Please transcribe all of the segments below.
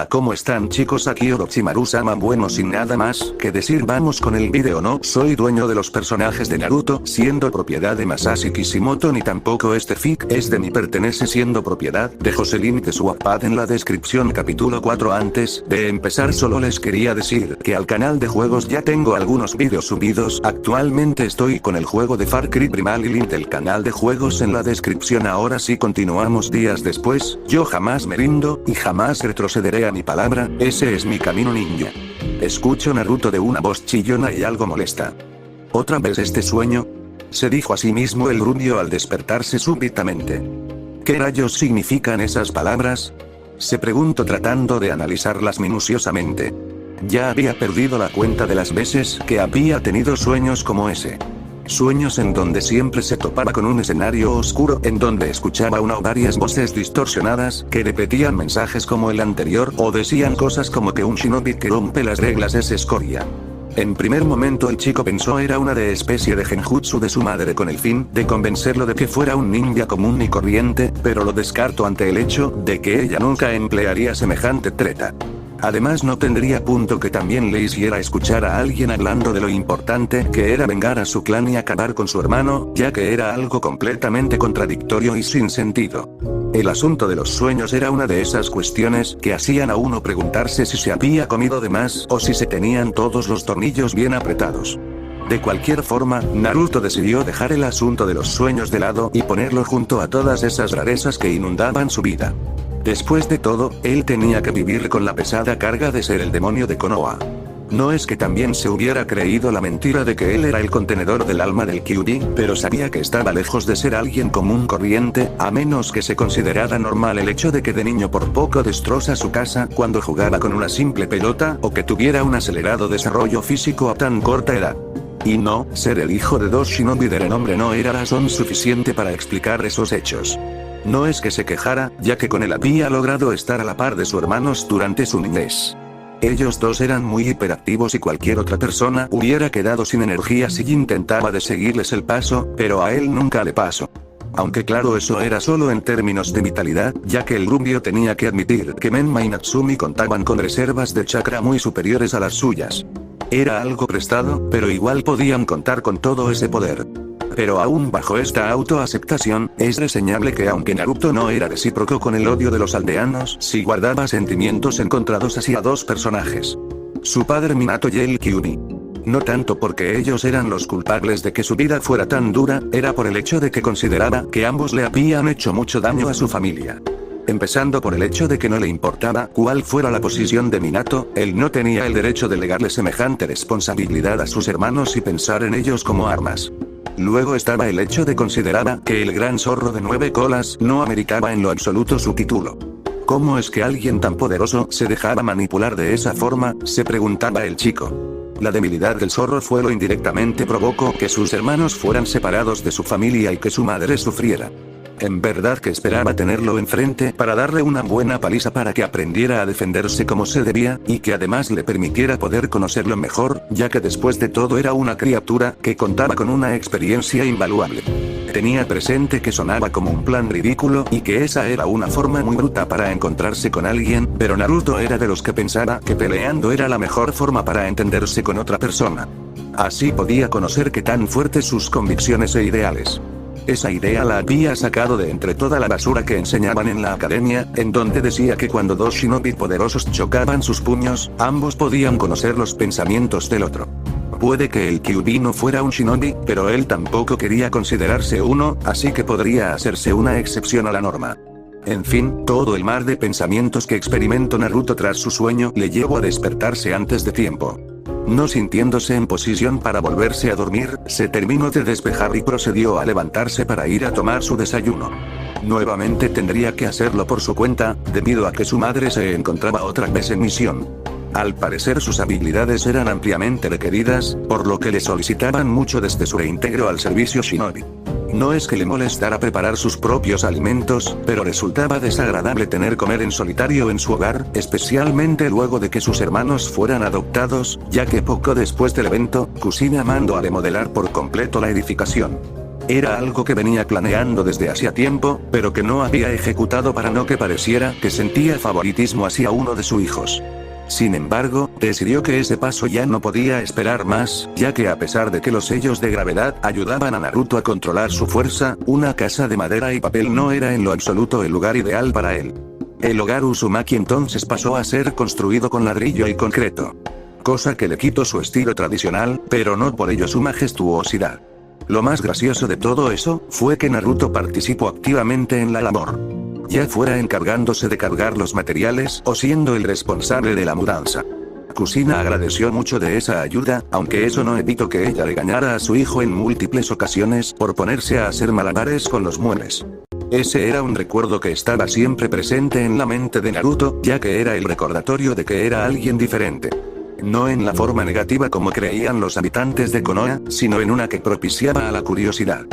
Hola, ¿cómo están chicos? Aquí Orochimaru-sama. Bueno, sin nada más que decir, vamos con el video. No soy dueño de los personajes de Naruto, siendo propiedad de Masashi Kishimoto, ni tampoco este fic es de mí, pertenece siendo propiedad de Jocelyn de su Wattpad. En la descripción capítulo 4. Antes de empezar solo les quería decir que al canal de juegos ya tengo algunos vídeos subidos. Actualmente estoy con el juego de Far Cry Primal y link del canal de juegos en la descripción. Ahora sí, continuamos. Días después, yo jamás me rindo y jamás retrocederé a mi palabra, ese es mi camino ninja. Escucho Naruto de una voz chillona y algo molesta. ¿Otra vez este sueño?, se dijo a sí mismo el rubio al despertarse súbitamente. ¿Qué rayos significan esas palabras?, se preguntó tratando de analizarlas minuciosamente. Ya había perdido la cuenta de las veces que había tenido sueños como ese. Sueños en donde siempre se topaba con un escenario oscuro, en donde escuchaba una o varias voces distorsionadas que repetían mensajes como el anterior, o decían cosas como que un shinobi que rompe las reglas es escoria. En primer momento el chico pensó era una de especie de genjutsu de su madre con el fin de convencerlo de que fuera un ninja común y corriente, pero lo descartó ante el hecho de que ella nunca emplearía semejante treta. Además, no tendría punto que también le hiciera escuchar a alguien hablando de lo importante que era vengar a su clan y acabar con su hermano, ya que era algo completamente contradictorio y sin sentido. El asunto de los sueños era una de esas cuestiones que hacían a uno preguntarse si se había comido de más o si se tenían todos los tornillos bien apretados. De cualquier forma, Naruto decidió dejar el asunto de los sueños de lado y ponerlo junto a todas esas rarezas que inundaban su vida. Después de todo, él tenía que vivir con la pesada carga de ser el demonio de Konoha. No es que también se hubiera creído la mentira de que él era el contenedor del alma del Kyuubi, pero sabía que estaba lejos de ser alguien común corriente, a menos que se considerara normal el hecho de que de niño por poco destroza su casa cuando jugaba con una simple pelota, o que tuviera un acelerado desarrollo físico a tan corta edad. Y no, ser el hijo de dos shinobi de renombre no era razón suficiente para explicar esos hechos. No es que se quejara, ya que con él había logrado estar a la par de sus hermanos durante su niñez. Ellos dos eran muy hiperactivos y cualquier otra persona hubiera quedado sin energía si intentaba de seguirles el paso, pero a él nunca le pasó. Aunque claro, eso era solo en términos de vitalidad, ya que el rubio tenía que admitir que Menma y Natsumi contaban con reservas de chakra muy superiores a las suyas. Era algo prestado, pero igual podían contar con todo ese poder. Pero aún bajo esta autoaceptación, es reseñable que aunque Naruto no era recíproco con el odio de los aldeanos, sí guardaba sentimientos encontrados hacia dos personajes. Su padre Minato y el Kyuubi. No tanto porque ellos eran los culpables de que su vida fuera tan dura, era por el hecho de que consideraba que ambos le habían hecho mucho daño a su familia. Empezando por el hecho de que no le importaba cuál fuera la posición de Minato, él no tenía el derecho de legarle semejante responsabilidad a sus hermanos y pensar en ellos como armas. Luego estaba el hecho de considerar que el gran zorro de 9 colas no ameritaba en lo absoluto su título. ¿Cómo es que alguien tan poderoso se dejaba manipular de esa forma?, se preguntaba el chico. La debilidad del zorro fue lo indirectamente provocó que sus hermanos fueran separados de su familia y que su madre sufriera. En verdad que esperaba tenerlo enfrente para darle una buena paliza para que aprendiera a defenderse como se debía, y que además le permitiera poder conocerlo mejor, ya que después de todo era una criatura que contaba con una experiencia invaluable. Tenía presente que sonaba como un plan ridículo y que esa era una forma muy bruta para encontrarse con alguien, pero Naruto era de los que pensaba que peleando era la mejor forma para entenderse con otra persona. Así podía conocer qué tan fuertes sus convicciones e ideales. Esa idea la había sacado de entre toda la basura que enseñaban en la academia, en donde decía que cuando dos shinobi poderosos chocaban sus puños, ambos podían conocer los pensamientos del otro. Puede que el Kyuubi no fuera un shinobi, pero él tampoco quería considerarse uno, así que podría hacerse una excepción a la norma. En fin, todo el mar de pensamientos que experimentó Naruto tras su sueño le llevó a despertarse antes de tiempo. No sintiéndose en posición para volverse a dormir, se terminó de despejar y procedió a levantarse para ir a tomar su desayuno. Nuevamente tendría que hacerlo por su cuenta, debido a que su madre se encontraba otra vez en misión. Al parecer sus habilidades eran ampliamente requeridas, por lo que le solicitaban mucho desde su reintegro al servicio shinobi. No es que le molestara preparar sus propios alimentos, pero resultaba desagradable tener que comer en solitario en su hogar, especialmente luego de que sus hermanos fueran adoptados, ya que poco después del evento, Kushina mandó a remodelar por completo la edificación. Era algo que venía planeando desde hacía tiempo, pero que no había ejecutado para no que pareciera que sentía favoritismo hacia uno de sus hijos. Sin embargo, decidió que ese paso ya no podía esperar más, ya que a pesar de que los sellos de gravedad ayudaban a Naruto a controlar su fuerza, una casa de madera y papel no era en lo absoluto el lugar ideal para él. El hogar Uzumaki entonces pasó a ser construido con ladrillo y concreto. Cosa que le quitó su estilo tradicional, pero no por ello su majestuosidad. Lo más gracioso de todo eso, fue que Naruto participó activamente en la labor. Ya fuera encargándose de cargar los materiales o siendo el responsable de la mudanza. Kusina agradeció mucho de esa ayuda, aunque eso no evitó que ella regañara a su hijo en múltiples ocasiones por ponerse a hacer malabares con los muebles. Ese era un recuerdo que estaba siempre presente en la mente de Naruto, ya que era el recordatorio de que era alguien diferente. No en la forma negativa como creían los habitantes de Konoha, sino en una que propiciaba a la curiosidad.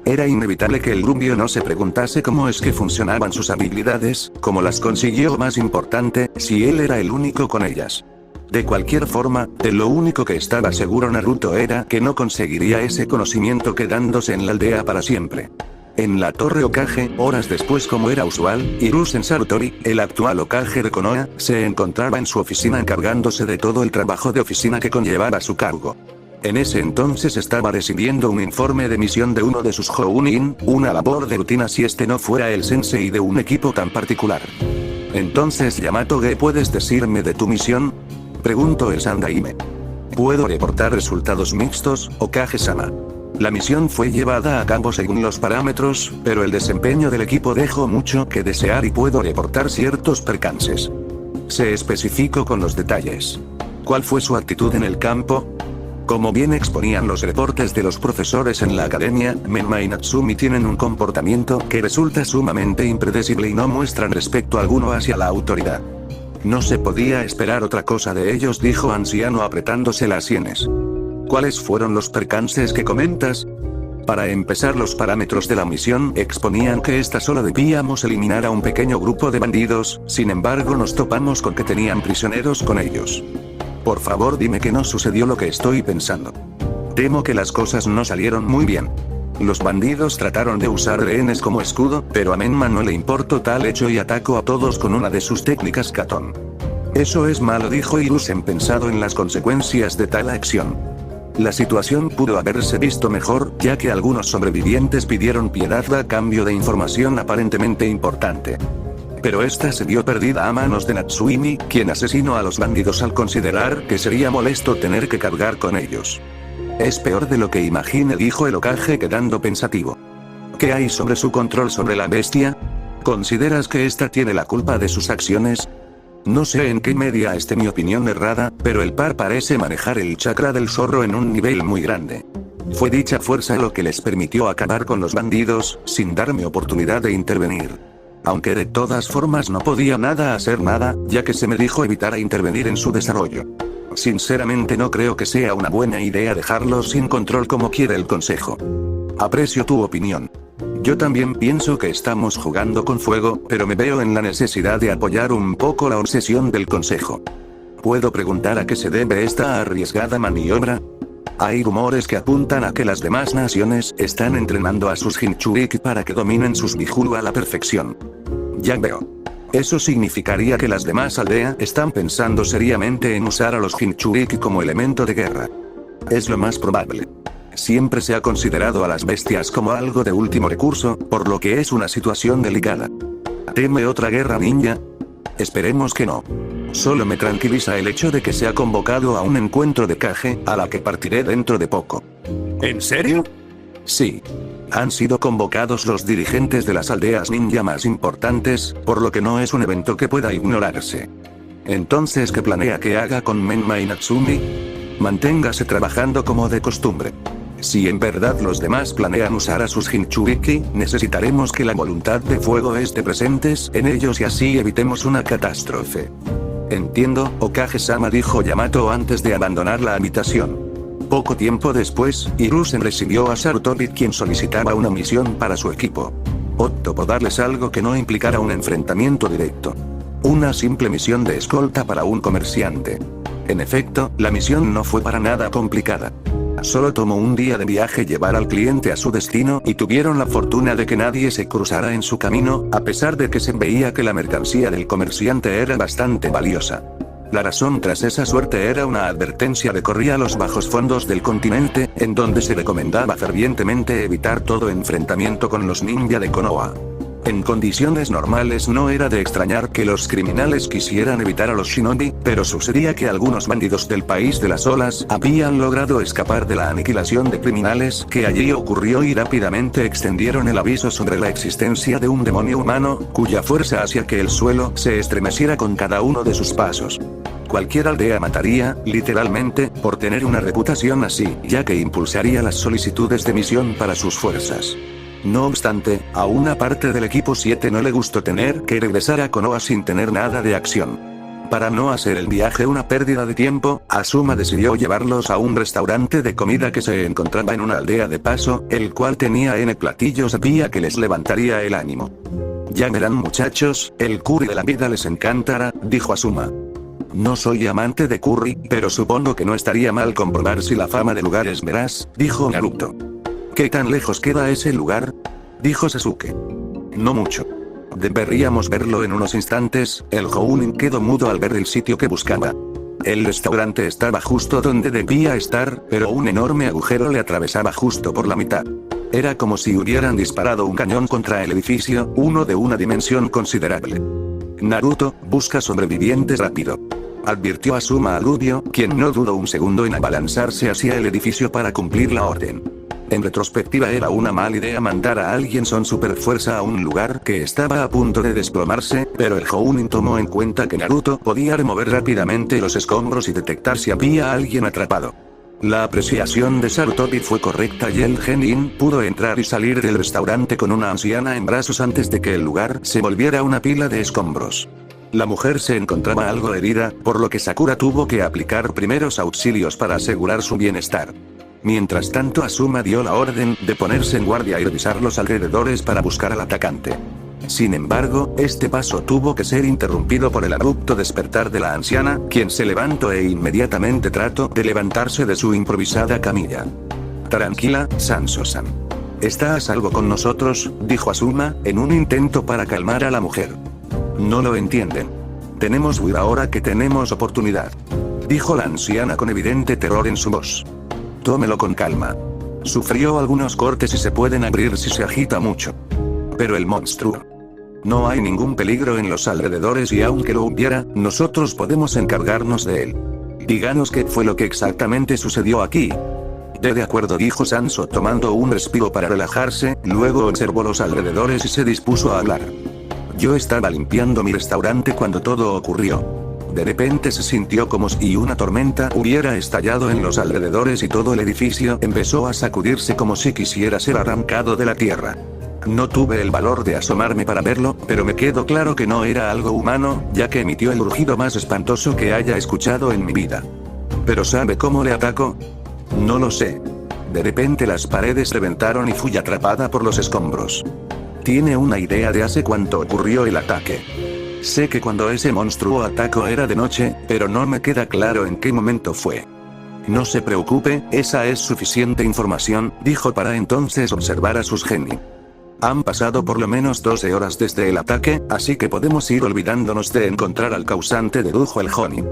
Era inevitable que el rubio no se preguntase cómo es que funcionaban sus habilidades, cómo las consiguió o más importante, si él era el único con ellas. De cualquier forma, de lo único que estaba seguro Naruto era que no conseguiría ese conocimiento quedándose en la aldea para siempre. En la Torre Hokage, horas después como era usual, Hiruzen Sarutobi, el actual Hokage de Konoha, se encontraba en su oficina encargándose de todo el trabajo de oficina que conllevaba su cargo. En ese entonces estaba recibiendo un informe de misión de uno de sus Jounin, una labor de rutina si este no fuera el sensei de un equipo tan particular. Entonces Yamato-ge, ¿puedes decirme de tu misión? Preguntó el Sandaime. Puedo reportar resultados mixtos, Hokage-sama. La misión fue llevada a cabo según los parámetros, pero el desempeño del equipo dejó mucho que desear y puedo reportar ciertos percances. Se especificó con los detalles. ¿Cuál fue su actitud en el campo? Como bien exponían los reportes de los profesores en la academia, Menma y Natsumi tienen un comportamiento que resulta sumamente impredecible y no muestran respeto alguno hacia la autoridad. No se podía esperar otra cosa de ellos, dijo Anciano apretándose las sienes. ¿Cuáles fueron los percances que comentas? Para empezar, los parámetros de la misión exponían que esta solo debíamos eliminar a un pequeño grupo de bandidos, sin embargo nos topamos con que tenían prisioneros con ellos. Por favor dime que no sucedió lo que estoy pensando. Temo que las cosas no salieron muy bien. Los bandidos trataron de usar rehenes como escudo, pero a Menma no le importó tal hecho y atacó a todos con una de sus técnicas Katon. Eso es malo, dijo Hiruzen pensado en las consecuencias de tal acción. La situación pudo haberse visto mejor, ya que algunos sobrevivientes pidieron piedad a cambio de información aparentemente importante. Pero esta se vio perdida a manos de Natsumi, quien asesinó a los bandidos al considerar que sería molesto tener que cargar con ellos. Es peor de lo que imaginé, dijo el Hokage quedando pensativo. ¿Qué hay sobre su control sobre la bestia? ¿Consideras que esta tiene la culpa de sus acciones? No sé en qué medida esté mi opinión errada, pero el par parece manejar el chakra del zorro en un nivel muy grande. Fue dicha fuerza lo que les permitió acabar con los bandidos, sin darme oportunidad de intervenir. Aunque de todas formas no podía hacer nada, ya que se me dijo evitara intervenir en su desarrollo. Sinceramente no creo que sea una buena idea dejarlos sin control como quiere el consejo. Aprecio tu opinión. Yo también pienso que estamos jugando con fuego, pero me veo en la necesidad de apoyar un poco la obsesión del consejo. ¿Puedo preguntar a qué se debe esta arriesgada maniobra? Hay rumores que apuntan a que las demás naciones están entrenando a sus Jinchuriki para que dominen sus Bihuru a la perfección. Ya veo. Eso significaría que las demás aldeas están pensando seriamente en usar a los Jinchuriki como elemento de guerra. Es lo más probable. Siempre se ha considerado a las bestias como algo de último recurso, por lo que es una situación delicada. ¿Teme otra guerra ninja? Esperemos que no. Solo me tranquiliza el hecho de que se ha convocado a un encuentro de Kage, a la que partiré dentro de poco. ¿En serio? Sí. Han sido convocados los dirigentes de las aldeas ninja más importantes, por lo que no es un evento que pueda ignorarse. Entonces, ¿qué planea que haga con Menma y Natsumi? Manténgase trabajando como de costumbre. Si en verdad los demás planean usar a sus Jinchuriki, necesitaremos que la voluntad de fuego esté presentes en ellos y así evitemos una catástrofe. Entiendo, Hokage-sama, dijo Yamato antes de abandonar la habitación. Poco tiempo después, Hiruzen recibió a Sarutobi, quien solicitaba una misión para su equipo. Optó por darles algo que no implicara un enfrentamiento directo. Una simple misión de escolta para un comerciante. En efecto, la misión no fue para nada complicada. solo tomó un día de viaje llevar al cliente a su destino y tuvieron la fortuna de que nadie se cruzara en su camino, a pesar de que se veía que la mercancía del comerciante era bastante valiosa. La razón tras esa suerte era una advertencia de corría a los bajos fondos del continente, en donde se recomendaba fervientemente evitar todo enfrentamiento con los ninja de Konoha. En condiciones normales no era de extrañar que los criminales quisieran evitar a los shinobi, pero sucedía que algunos bandidos del país de las olas habían logrado escapar de la aniquilación de criminales que allí ocurrió y rápidamente extendieron el aviso sobre la existencia de un demonio humano, cuya fuerza hacía que el suelo se estremeciera con cada uno de sus pasos. Cualquier aldea mataría, literalmente, por tener una reputación así, ya que impulsaría las solicitudes de misión para sus fuerzas. No obstante, a una parte del equipo 7 no le gustó tener que regresar a Konoha sin tener nada de acción. Para no hacer el viaje una pérdida de tiempo, Asuma decidió llevarlos a un restaurante de comida que se encontraba en una aldea de paso, el cual tenía N platillos sabía que les levantaría el ánimo. Ya verán muchachos, el curry de la vida les encantará, dijo Asuma. No soy amante de curry, pero supongo que no estaría mal comprobar si la fama del lugar es veraz, dijo Naruto. ¿Qué tan lejos queda ese lugar?, dijo Sasuke. No mucho. Deberíamos verlo en unos instantes. El Jounin quedó mudo al ver el sitio que buscaba. El restaurante estaba justo donde debía estar, pero un enorme agujero le atravesaba justo por la mitad. Era como si hubieran disparado un cañón contra el edificio, uno de una dimensión considerable. Naruto, busca sobrevivientes rápido, advirtió Asuma a Rubio, quien no dudó un segundo en abalanzarse hacia el edificio para cumplir la orden. En retrospectiva era una mala idea mandar a alguien con superfuerza a un lugar que estaba a punto de desplomarse, pero el Jounin tomó en cuenta que Naruto podía remover rápidamente los escombros y detectar si había alguien atrapado. La apreciación de Sarutobi fue correcta y el genin pudo entrar y salir del restaurante con una anciana en brazos antes de que el lugar se volviera una pila de escombros. La mujer se encontraba algo herida, por lo que Sakura tuvo que aplicar primeros auxilios para asegurar su bienestar. Mientras tanto Asuma dio la orden de ponerse en guardia y revisar los alrededores para buscar al atacante. Sin embargo, este paso tuvo que ser interrumpido por el abrupto despertar de la anciana, quien se levantó e inmediatamente trató de levantarse de su improvisada camilla. Tranquila, Sanso-san. Está a salvo con nosotros, dijo Asuma, en un intento para calmar a la mujer. No lo entienden. Tenemos huir ahora que tenemos oportunidad, dijo la anciana con evidente terror en su voz. Tómelo con calma. Sufrió algunos cortes y se pueden abrir si se agita mucho. Pero el monstruo. No hay ningún peligro en los alrededores y aunque lo hubiera, nosotros podemos encargarnos de él. Díganos qué fue lo que exactamente sucedió aquí. De acuerdo, dijo Sanso tomando un respiro para relajarse, luego observó los alrededores y se dispuso a hablar. Yo estaba limpiando mi restaurante cuando todo ocurrió. De repente se sintió como si una tormenta hubiera estallado en los alrededores y todo el edificio empezó a sacudirse como si quisiera ser arrancado de la tierra. No tuve el valor de asomarme para verlo, pero me quedó claro que no era algo humano, ya que emitió el rugido más espantoso que haya escuchado en mi vida. ¿Pero sabe cómo le atacó? No lo sé. De repente las paredes reventaron y fui atrapada por los escombros. ¿Tiene una idea de hace cuánto ocurrió el ataque? Sé que cuando ese monstruo atacó era de noche, pero no me queda claro en qué momento fue. No se preocupe, esa es suficiente información, dijo para entonces observar a sus geni. Han pasado por lo menos 12 horas desde el ataque, así que podemos ir olvidándonos de encontrar al causante, dedujo el Jonin.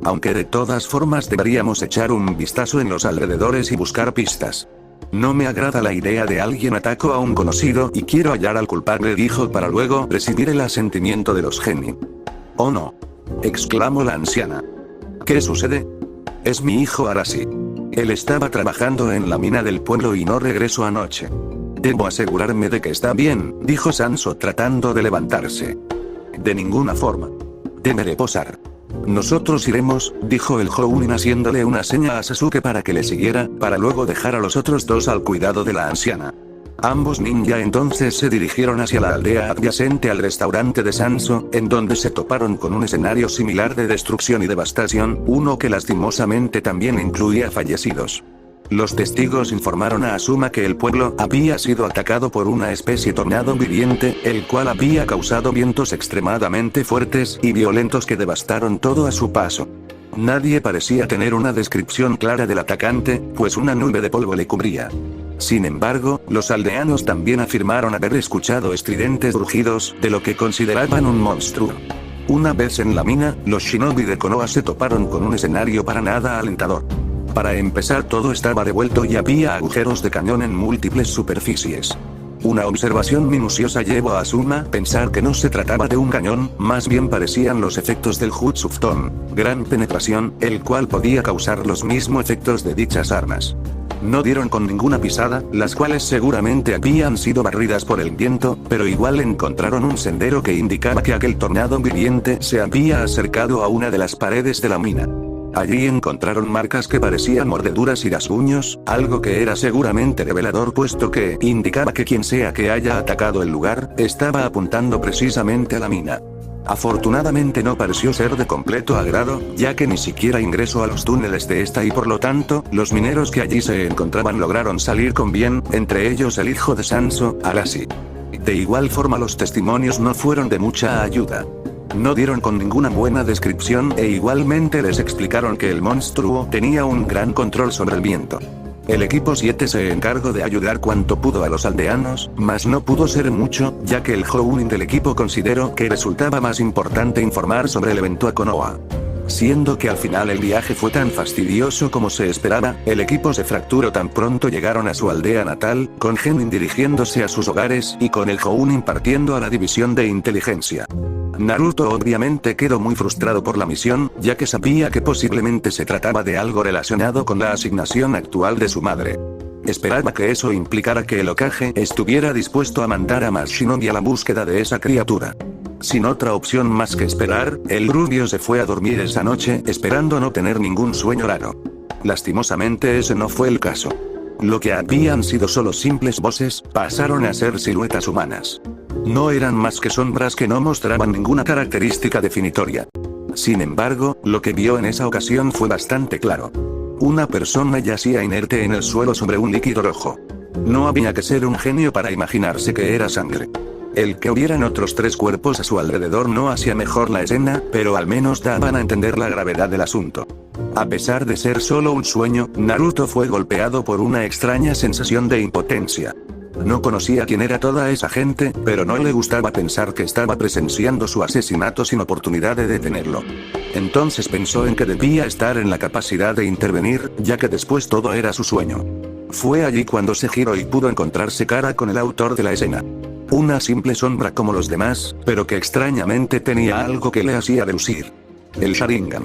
Aunque de todas formas deberíamos echar un vistazo en los alrededores y buscar pistas. No me agrada la idea de alguien atacó a un conocido y quiero hallar al culpable, dijo para luego recibir el asentimiento de los geni. Oh no, exclamó la anciana. ¿Qué sucede? Es mi hijo Arashi. Él estaba trabajando en la mina del pueblo y no regresó anoche. Debo asegurarme de que está bien, dijo Sanso tratando de levantarse. De ninguna forma. Debe reposar. Nosotros iremos, dijo el Jounin haciéndole una seña a Sasuke para que le siguiera, para luego dejar a los otros dos al cuidado de la anciana. Ambos ninja entonces se dirigieron hacia la aldea adyacente al restaurante de Sanso, en donde se toparon con un escenario similar de destrucción y devastación, uno que lastimosamente también incluía fallecidos. Los testigos informaron a Asuma que el pueblo había sido atacado por una especie de tornado viviente, el cual había causado vientos extremadamente fuertes y violentos que devastaron todo a su paso. Nadie parecía tener una descripción clara del atacante, pues una nube de polvo le cubría. Sin embargo, los aldeanos también afirmaron haber escuchado estridentes rugidos de lo que consideraban un monstruo. Una vez en la mina, los shinobi de Konoha se toparon con un escenario para nada alentador. Para empezar, todo estaba revuelto y había agujeros de cañón en múltiples superficies. Una observación minuciosa llevó a Asuma a pensar que no se trataba de un cañón, más bien parecían los efectos del Jutsu Futon, gran penetración, el cual podía causar los mismos efectos de dichas armas. No dieron con ninguna pisada, las cuales seguramente habían sido barridas por el viento, pero igual encontraron un sendero que indicaba que aquel tornado viviente se había acercado a una de las paredes de la mina. Allí encontraron marcas que parecían mordeduras y rasguños, algo que era seguramente revelador puesto que indicaba que quien sea que haya atacado el lugar, estaba apuntando precisamente a la mina. Afortunadamente no pareció ser de completo agrado, ya que ni siquiera ingresó a los túneles de esta y por lo tanto, los mineros que allí se encontraban lograron salir con bien, entre ellos el hijo de Sanso, Arashi. De igual forma los testimonios no fueron de mucha ayuda. No dieron con ninguna buena descripción e igualmente les explicaron que el monstruo tenía un gran control sobre el viento. El equipo 7 se encargó de ayudar cuanto pudo a los aldeanos, mas no pudo ser mucho, ya que el Jounin del equipo consideró que resultaba más importante informar sobre el evento a Konoha. Siendo que al final el viaje fue tan fastidioso como se esperaba, el equipo se fracturó tan pronto llegaron a su aldea natal, con Genin dirigiéndose a sus hogares y con el Jounin partiendo a la división de inteligencia. Naruto obviamente quedó muy frustrado por la misión, ya que sabía que posiblemente se trataba de algo relacionado con la asignación actual de su madre. Esperaba que eso implicara que el Hokage estuviera dispuesto a mandar a más shinobi a la búsqueda de esa criatura. Sin otra opción más que esperar, el rubio se fue a dormir esa noche, esperando no tener ningún sueño raro. Lastimosamente ese no fue el caso. Lo que habían sido solo simples voces, pasaron a ser siluetas humanas. No eran más que sombras que no mostraban ninguna característica definitoria. Sin embargo, lo que vio en esa ocasión fue bastante claro. Una persona yacía inerte en el suelo sobre un líquido rojo. No había que ser un genio para imaginarse que era sangre. El que hubieran otros 3 cuerpos a su alrededor no hacía mejor la escena, pero al menos daban a entender la gravedad del asunto. A pesar de ser solo un sueño, Naruto fue golpeado por una extraña sensación de impotencia. No conocía quién era toda esa gente, pero no le gustaba pensar que estaba presenciando su asesinato sin oportunidad de detenerlo. Entonces pensó en que debía estar en la capacidad de intervenir, ya que después todo era su sueño. Fue allí cuando se giró y pudo encontrarse cara con el autor de la escena. Una simple sombra como los demás, pero que extrañamente tenía algo que le hacía deducir. El Sharingan.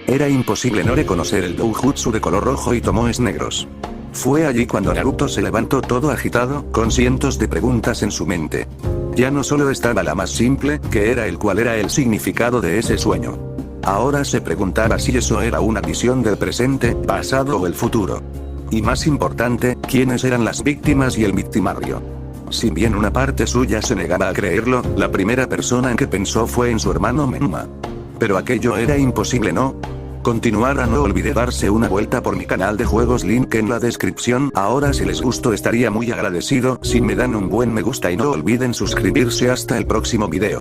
Era imposible no reconocer el doujutsu de color rojo y tomoes negros. Fue allí cuando Naruto se levantó todo agitado, con cientos de preguntas en su mente. Ya no solo estaba la más simple, que era cuál era el significado de ese sueño. Ahora se preguntaba si eso era una visión del presente, pasado o el futuro. Y más importante, quiénes eran las víctimas y el victimario. Si bien una parte suya se negaba a creerlo, la primera persona en que pensó fue en su hermano Menma. Pero aquello era imposible, ¿no? Continuar. No olvide darse una vuelta por mi canal de juegos, link en la descripción. Ahora si les gustó estaría muy agradecido si me dan un buen me gusta y no olviden suscribirse. Hasta el próximo video.